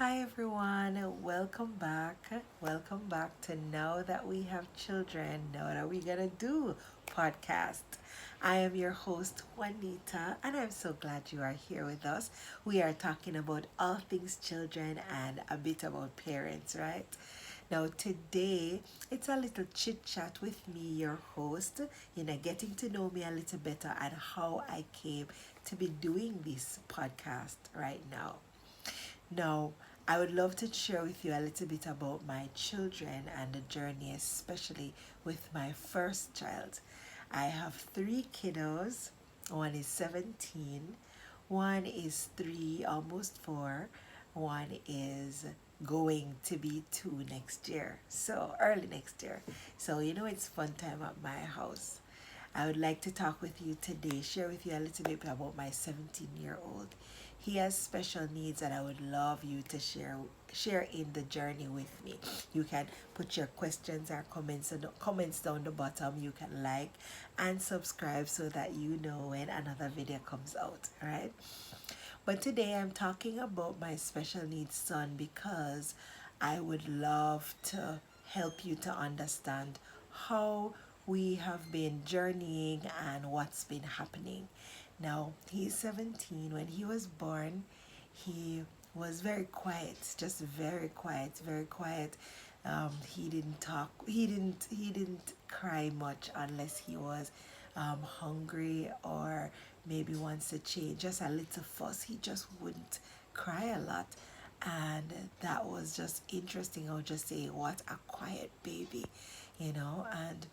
Hi everyone, welcome back. Welcome back to Now That We Have Children, Now That We Gonna Do podcast. I am your host Juanita and I'm so glad you are here with us. We are talking about all things children and a bit about parents, right? Now today it's a little chit chat with me, your host, getting to know me a little better and how I came to be doing this podcast right now. Now, I would love to share with you a little bit about my children and the journey, especially with my first child. I have three kiddos. One is 17, one is 3, almost 4, one is going to be 2 next year, so early next year. So, it's fun time at my house. I would like to talk with you today, share with you a little bit about my 17-year-old. He has special needs and I would love you to share in the journey with me. You can put your questions or comments down the bottom. You can like and subscribe so that you know when another video comes out, right? But today I'm talking about my special needs son because I would love to help you to understand how we have been journeying and what's been happening. Now, he's 17. When he was born, he was very quiet, just very quiet, very quiet. He didn't talk. He didn't cry much unless he was hungry or maybe wants to change. Just a little fuss. He just wouldn't cry a lot, and that was just interesting. I would just say, what a quiet baby. And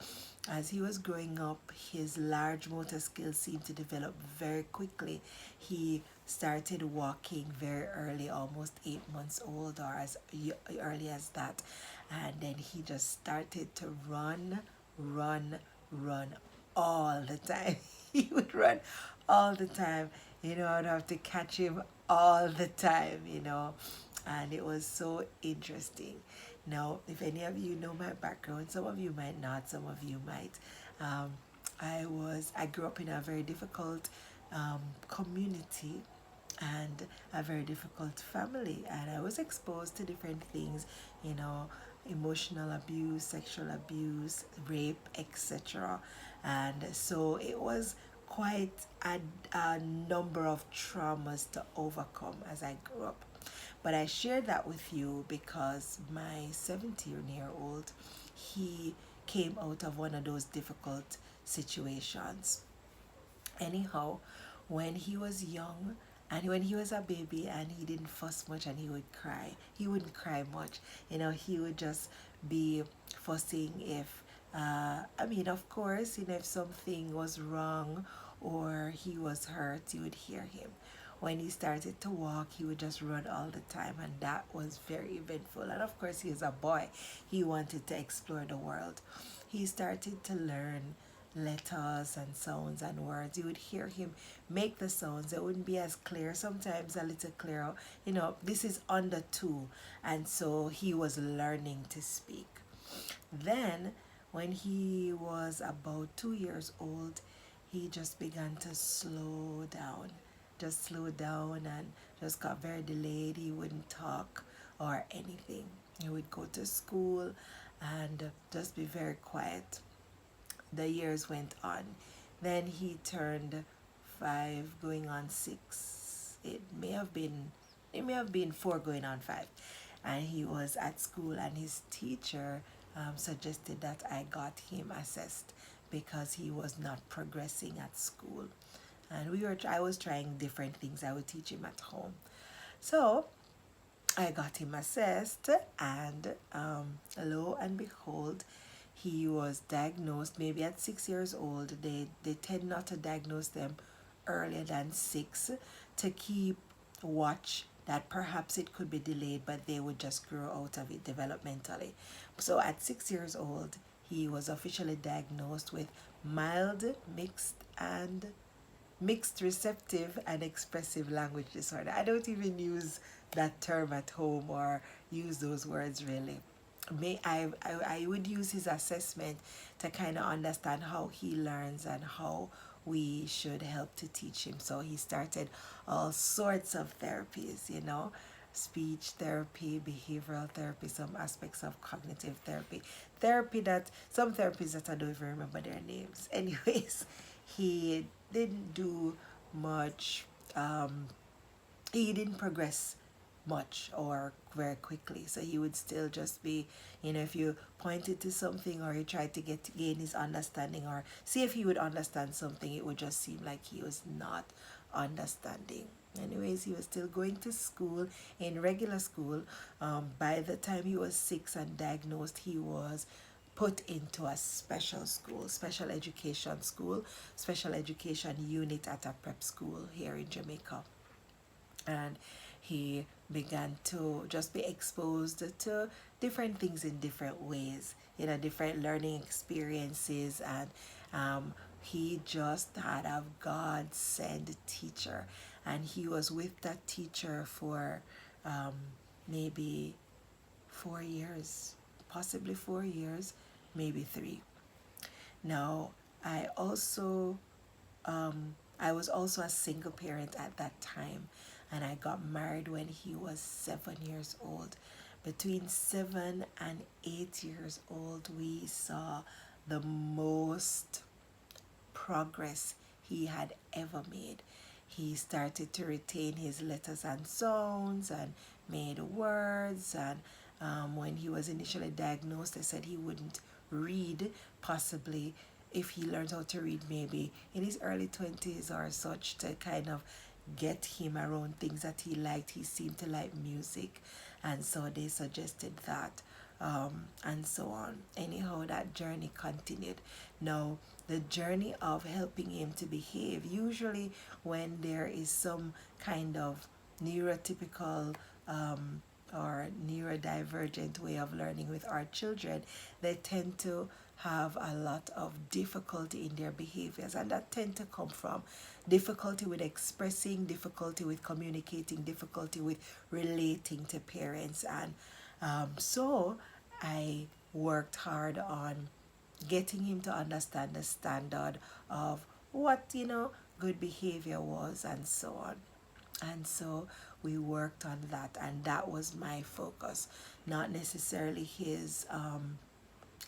as he was growing up, his large motor skills seemed to develop very quickly. He started walking very early, almost 8 months old, or as early as that. And then he just started to run all the time. He would run all the time. I'd have to catch him all the time. And it was so interesting. Now, if any of you know my background, some of you might not, some of you might. Um, I grew up in a very difficult community and a very difficult family, and I was exposed to different things, you know, emotional abuse, sexual abuse, rape, etc. And so it was quite a number of traumas to overcome as I grew up. But I share that with you because my 17-year-old, he came out of one of those difficult situations. Anyhow, when he was young and when he was a baby and he didn't fuss much and he would cry, he wouldn't cry much. He would just be fussing if, of course, if something was wrong or he was hurt, you would hear him. When he started to walk, he would just run all the time, and that was very eventful. And of course, he is a boy, he wanted to explore the world. He started to learn letters and sounds and words. You would hear him make the sounds. They wouldn't be as clear, sometimes a little clearer. This is under 2, and so he was learning to speak. Then, when he was about 2 years old, he just began to slow down. Just slowed down and just got very delayed. He wouldn't talk or anything. He would go to school and just be very quiet. The years went on. Then he turned 5, going on 6. It may have been 4 going on 5. And he was at school, and his teacher suggested that I got him assessed because he was not progressing at school. And I was trying different things. I would teach him at home. So I got him assessed, and lo and behold, he was diagnosed maybe at 6 years old. They tend not to diagnose them earlier than 6 to keep watch that perhaps it could be delayed, but they would just grow out of it developmentally. So at 6 years old, he was officially diagnosed with mild, mixed receptive and expressive language disorder. I don't even use that term at home or use those words really. I would use his assessment to kind of understand how he learns and how we should help to teach him. So he started all sorts of therapies, speech therapy, behavioral therapy, some aspects of cognitive therapy, therapy that some therapies that I don't even remember their names. Anyways, he didn't do much. Um, he didn't progress much or very quickly, so he would still just be, if you pointed to something or he tried to get to gain his understanding or see if he would understand something, it would just seem like he was not understanding. Anyways, he was still going to school, in regular school. By the time he was 6 and diagnosed, he was put into a special school, special education unit at a prep school here in Jamaica. And he began to just be exposed to different things in different ways, different learning experiences. And he just had a God sent teacher, and he was with that teacher for um, maybe 4 years, possibly 4 years, maybe three. Now, I also I was also a single parent at that time, and I got married when he was 7 years old. Between 7 and 8 years old, we saw the most progress he had ever made. He started to retain his letters and sounds and made words. And when he was initially diagnosed, they said he wouldn't read, possibly if he learned how to read maybe in his early 20s or such, to kind of get him around things that he liked. He seemed to like music, and so they suggested that, and so on. Anyhow, that journey continued. Now, the journey of helping him to behave, usually when there is some kind of neurotypical or neurodivergent way of learning with our children, they tend to have a lot of difficulty in their behaviors, and that tend to come from difficulty with expressing, difficulty with communicating, difficulty with relating to parents. And so I worked hard on getting him to understand the standard of what good behavior was, and so on. And so we worked on that, and that was my focus, not necessarily his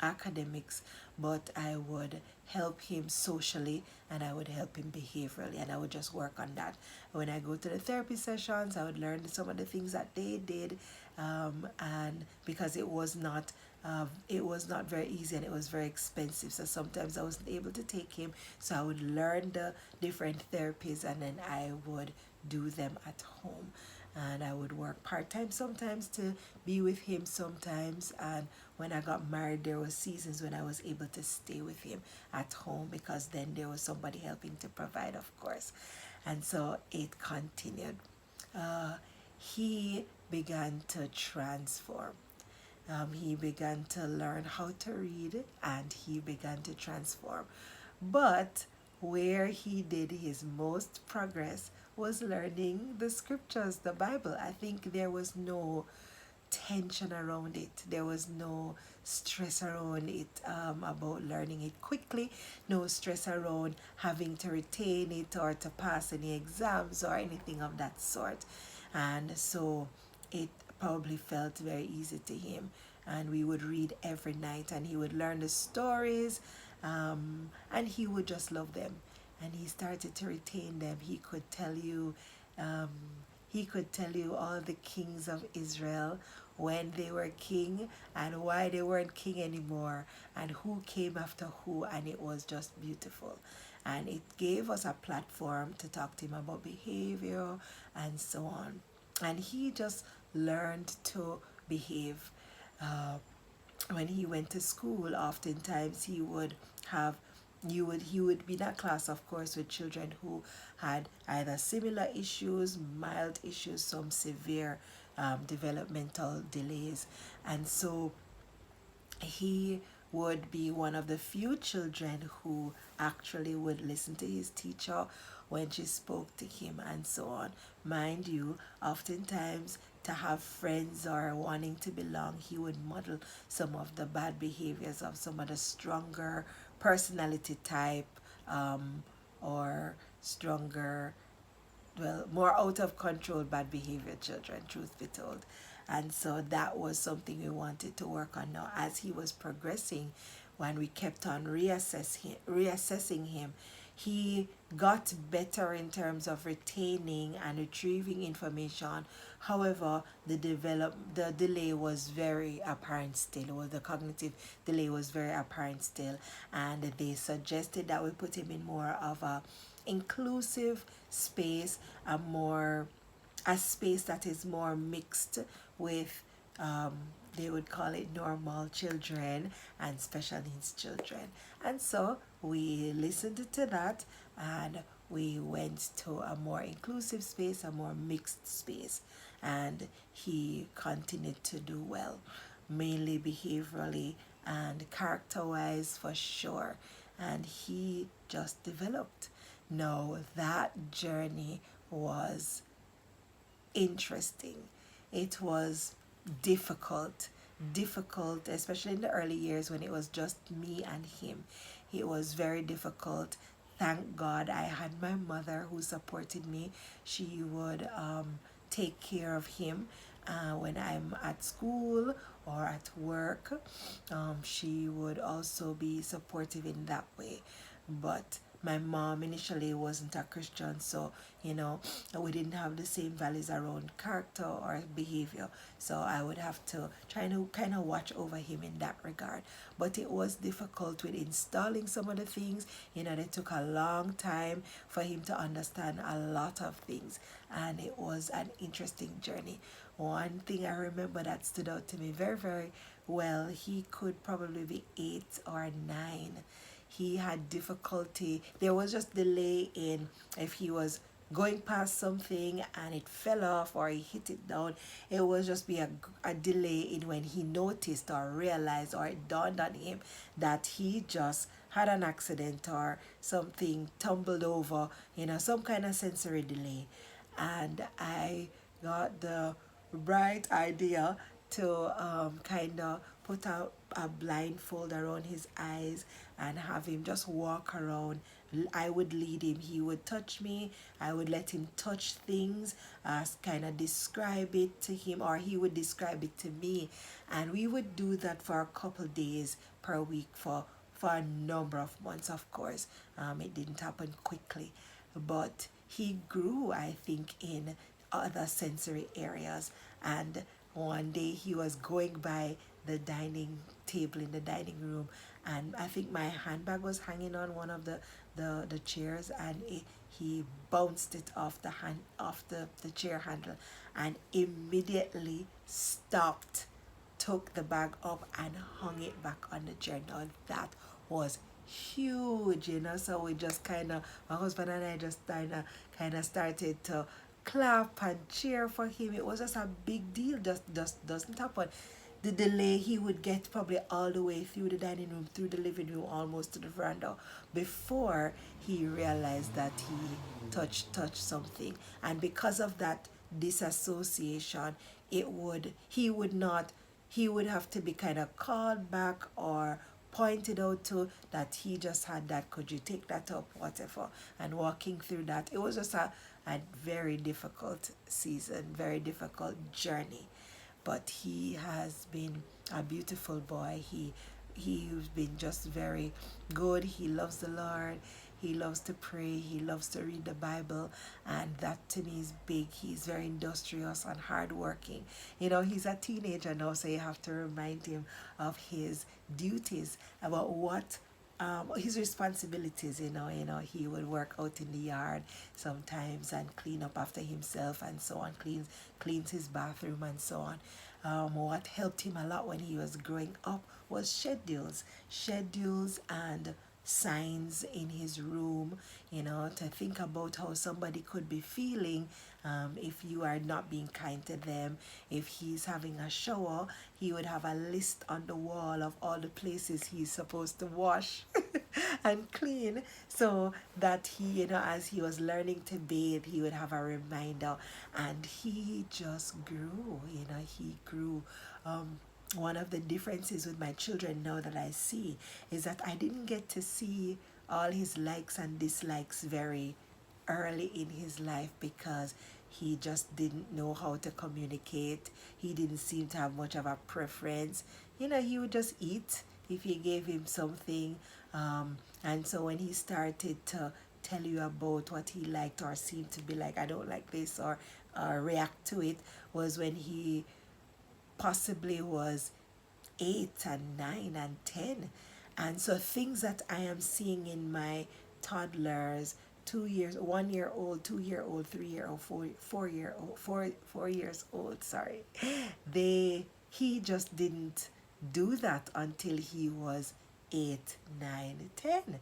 academics, but I would help him socially and I would help him behaviorally, and I would just work on that. When I go to the therapy sessions, I would learn some of the things that they did, and because it was not very easy and it was very expensive, so sometimes I wasn't able to take him, so I would learn the different therapies and then I would do them at home. And I would work part-time sometimes to be with him sometimes. And when I got married, there were seasons when I was able to stay with him at home, because then there was somebody helping to provide, of course. And so it continued. He began to transform. He began to learn how to read and he began to transform. But where he did his most progress was learning the scriptures, the Bible. I think there was no tension around it. There was no stress around it, about learning it quickly, no stress around having to retain it or to pass any exams or anything of that sort. And so it probably felt very easy to him. And we would read every night and he would learn the stories, and he would just love them. And he started to retain them. Um, he could tell you all the kings of Israel, when they were king and why they weren't king anymore, and who came after who, and it was just beautiful. And it gave us a platform to talk to him about behavior and so on. And he just learned to behave. Uh, when he went to school, oftentimes have he would be in a class, of course, with children who had either similar issues, mild issues, some severe developmental delays. And so he would be one of the few children who actually would listen to his teacher when she spoke to him and so on. Mind you, oftentimes to have friends or wanting to belong, he would model some of the bad behaviors of some of the stronger personality type, or stronger well, more out of control bad behavior children, truth be told. And so that was something we wanted to work on. Now as he was progressing, when we kept on reassessing him, he got better in terms of retaining and retrieving information. However, the delay was very apparent still, or the cognitive delay was very apparent still, and they suggested that we put him in more of a inclusive space, a space that is more mixed with, um, they would call it normal children and special needs children. And so we listened to that, and we went to a more inclusive space, a more mixed space, and he continued to do well, mainly behaviorally and character wise for sure. And he just developed. No, that journey was interesting. It was difficult, difficult, especially in the early years when it was just me and him. It was very difficult. Thank God I had my mother who supported me. She would take care of him when I'm at school or at work. She would also be supportive in that way. But my mom initially wasn't a Christian, so we didn't have the same values around character or behavior. So I would have to try to kind of watch over him in that regard. But it was difficult with installing some of the things. It took a long time for him to understand a lot of things, and it was an interesting journey. One thing I remember that stood out to me very, very well, he could probably be 8 or 9. He had difficulty. There was just delay in if he was going past something and it fell off or he hit it down. It was just be a delay in when he noticed or realized or it dawned on him that he just had an accident or something tumbled over, some kind of sensory delay. And I got the bright idea to kind of put a blindfold around his eyes and have him just walk around. I would lead him. He would touch me. I would let him touch things, kind of describe it to him, or he would describe it to me. And we would do that for a couple days per week for a number of months, of course. It didn't happen quickly. But he grew, I think, in other sensory areas. And one day he was going by the dining table in the dining room, and I think my handbag was hanging on one of the chairs, and he bounced it off the chair handle and immediately stopped, took the bag up and hung it back on the chair. Now that was huge, So we just my husband and I just kind of started to clap and cheer for him. It was just a big deal. Just doesn't happen. The delay, he would get probably all the way through the dining room, through the living room, almost to the veranda before he realized that he touched something. And because of that disassociation, he would not he would have to be kind of called back or pointed out to that he just had that, could you take that up, whatever. And walking through that, it was just a very difficult season, very difficult journey. But he has been a beautiful boy. He's been just very good. He loves the Lord. He loves to pray. He loves to read the Bible. And that to me is big. He's very industrious and hardworking. He's a teenager now, so you have to remind him of his duties, about what his responsibilities. He would work out in the yard sometimes and clean up after himself and so on, cleans his bathroom and so on. What helped him a lot when he was growing up was schedules and signs in his room, to think about how somebody could be feeling if you are not being kind to them. If he's having a shower, he would have a list on the wall of all the places he's supposed to wash and clean, so that he, as he was learning to bathe, he would have a reminder. And he just grew, he grew. One of the differences with my children now that I see is that I didn't get to see all his likes and dislikes very early in his life because he just didn't know how to communicate. He didn't seem to have much of a preference. He would just eat if you gave him something. And so when he started to tell you about what he liked or seemed to be like, I don't like this, or react to it, was when he possibly was 8 and 9 and 10. And so things that I am seeing in my toddlers, 2 years, 1 year old, 2 year old, 3 year old, 4 year old, 4 years old, sorry, he just didn't do that until he was 8, 9, 10.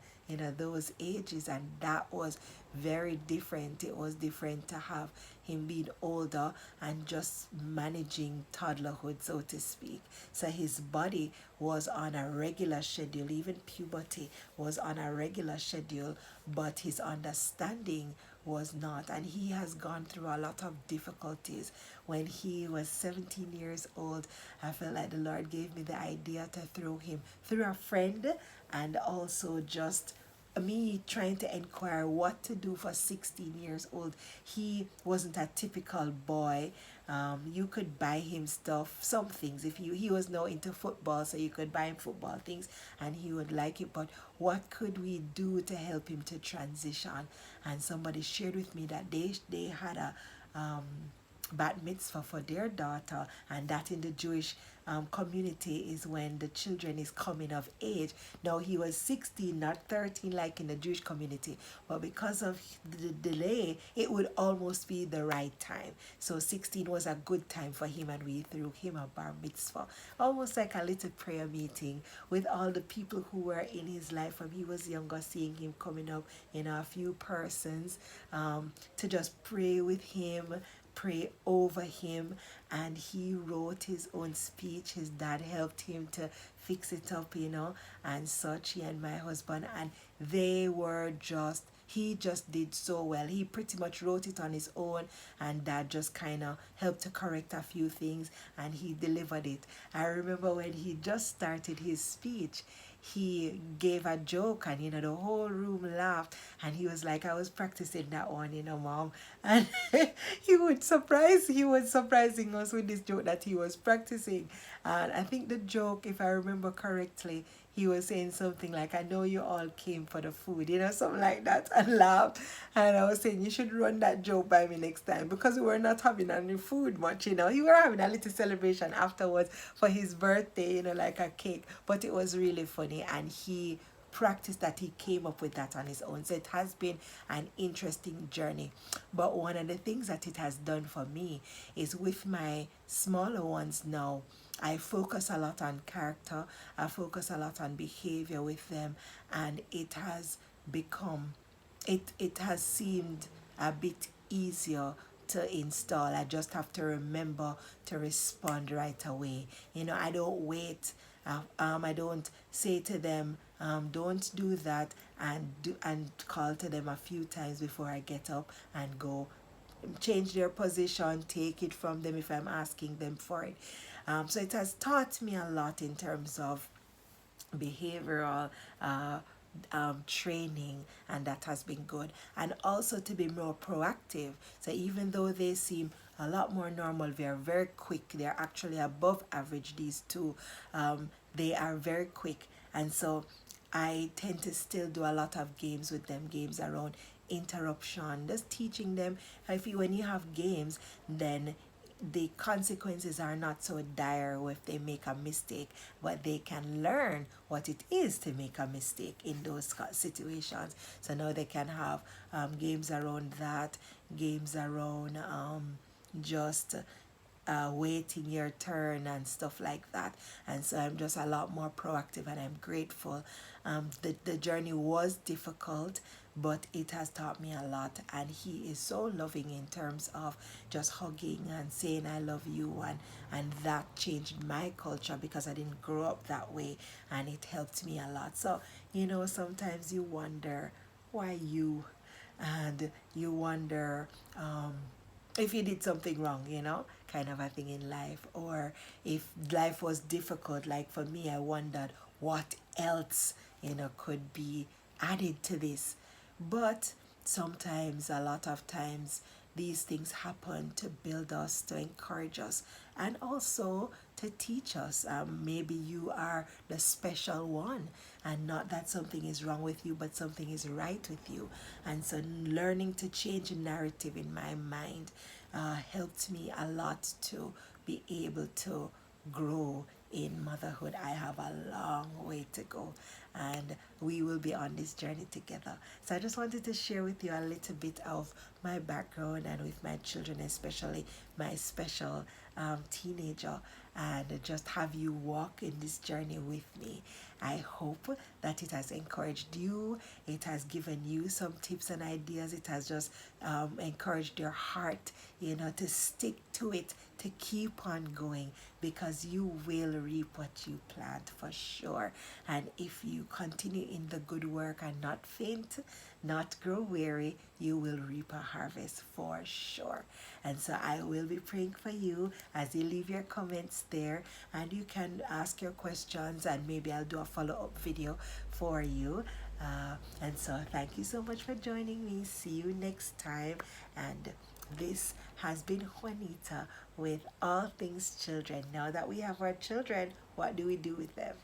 Those ages, and that was very different. It was different to have him being older and just managing toddlerhood, so to speak. So his body was on a regular schedule, even puberty was on a regular schedule, but his understanding was not. And he has gone through a lot of difficulties. When he was 17 years old, I felt like the Lord gave me the idea to throw him through a friend, and also just me trying to inquire what to do for 16 years old. He wasn't a typical boy. You could buy him stuff, some things. If he was now into football, so you could buy him football things and he would like it. But what could we do to help him to transition? And somebody shared with me that they had a bat mitzvah for their daughter, and that in the Jewish community is when the children is coming of age. Now he was 16, not 13 like in the Jewish community, but because of the delay, it would almost be the right time. So 16 was a good time for him, and we threw him a bar mitzvah, almost like a little prayer meeting with all the people who were in his life when he was younger, seeing him coming up, a few persons, to just pray with him, pray over him. And he wrote his own speech. His dad helped him to fix it up, and such, he and my husband, and he just did so well. He pretty much wrote it on his own, and dad just kind of helped to correct a few things, and he delivered it. I remember when he just started his speech, he gave a joke, and the whole room laughed, and he was like, I was practicing that one, mom. And he was surprising us with this joke that he was practicing. And I think the joke, if I remember correctly, he was saying something like, I know you all came for the food, something like that, and laughed. And I was saying, you should run that joke by me next time, because we were not having any food much, He were having a little celebration afterwards for his birthday, like a cake. But it was really funny, and he practice that. He came up with that on his own. So it has been an interesting journey. But one of the things that it has done for me is, with my smaller ones now, I focus a lot on character, I focus a lot on behavior with them, and it has seemed a bit easier to install. I just have to remember to respond right away. I don't wait. I don't say to them, don't do that, and call to them a few times before I get up and go. Change their position, take it from them if I'm asking them for it. So it has taught me a lot in terms of behavioral training, and that has been good. And also to be more proactive. So even though they seem a lot more normal, they are very quick. They're actually above average, these two. They are very quick. And so I tend to still do a lot of games with them, games around interruption, just teaching them. When you have games, then the consequences are not so dire if they make a mistake, but they can learn what it is to make a mistake in those situations. So now they can have games around that, games around just waiting your turn and stuff like that. And so I'm just a lot more proactive, and I'm grateful. The journey was difficult, but it has taught me a lot, and he is so loving in terms of just hugging and saying I love you, and that changed my culture because I didn't grow up that way, and it helped me a lot. So sometimes you wonder why you, and you wonder if you did something wrong, kind of a thing in life, or if life was difficult. Like for me, I wondered what else could be added to this. But sometimes, a lot of times, these things happen to build us, to encourage us, and also to teach us. Maybe you are the special one, and not that something is wrong with you, but something is right with you. And so, learning to change the narrative in my mind helped me a lot to be able to grow in motherhood. I have a long way to go, and we will be on this journey together. So I just wanted to share with you a little bit of my background and with my children, especially my special teenager, and just have you walk in this journey with me. I hope that it has encouraged you, it has given you some tips and ideas, it has just encouraged your heart, to stick to it, to keep on going, because you will reap what you plant for sure. And if you continue in the good work and not faint, not grow weary, you will reap a harvest for sure. And so I will be praying for you as you leave your comments there, and you can ask your questions, and maybe I'll do a follow-up video for you. And so thank you so much for joining me. See you next time. And this has been Juanita with All Things Children. Now that we have our children, what do we do with them?